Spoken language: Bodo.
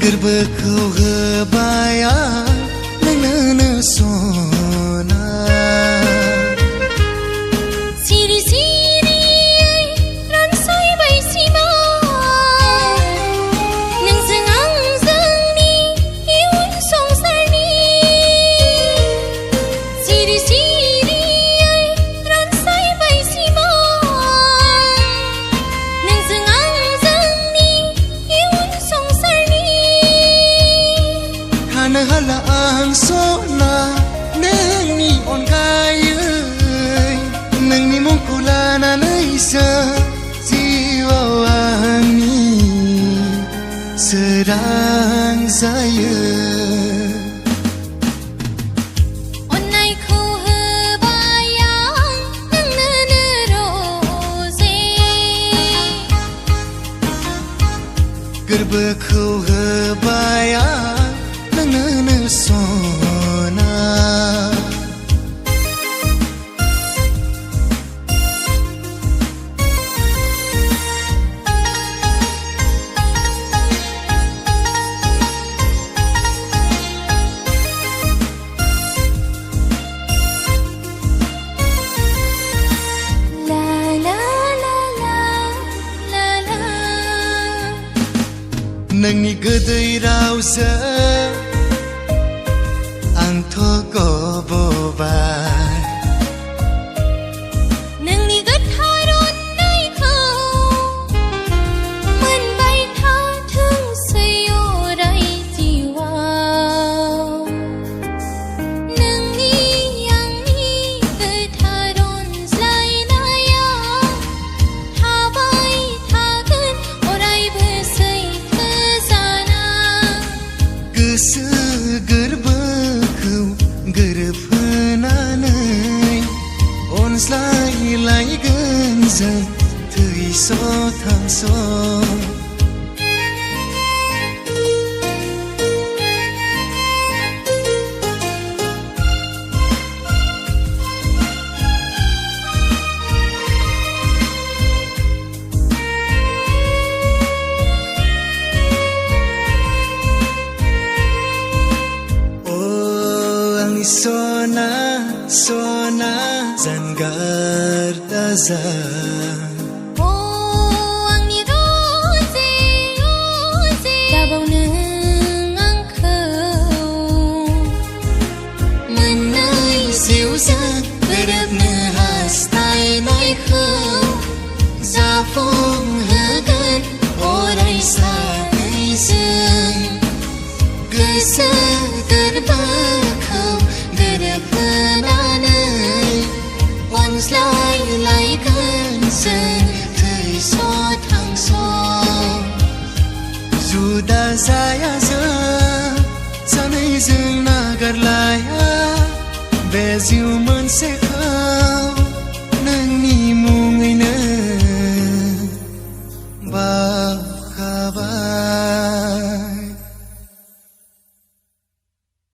गोरबोखौ होबाय आं नोंनो सना सिरि सिरियै रानसायबाय सिमा नोंजों आं जोंनि इयुन संसारनि सिरि सिरियै रानसायबाय सिमा नोंजों आं जोंनि इयुन संसारनि थानो हाला आं सना नोंनि अनगायै नोंनि मुंखौ लानानैसो जिउआव आंनि सोरां जायो अननायखौ होबाय आं नोंनो रोजे गोरबोखौ होबाय आं नोंनो सना ला ला ला ला ला ला नोंनि गोदै रावजों आंथ' गब'बाय नोंनि गोथार अननायखौ मोनबाय थाथोंसै अराय जिउआव नोंनि आंनि गोथार अनज्लायनाया थाबाय थागोन अरायबो सैथो जाना गोसो गोरबोखौ गोरोबहोनानै अनज्लायलायगोन जों थैस' थांस' सना सना जानगार दाजा ओ आंनि रोजे रोजे दाबाव नों आंखौ मोननै जिउजों गोरोबनो हास्थायनायखौ जाफुंहोगोन अराय सानैजों गोसो गोरबोखौ गोरोबहोनानै अनज्लायलायगोन जों थैस' थांस' जुदा जाया जों सानैजों नागारलाया बे जिउ मोनसेखौ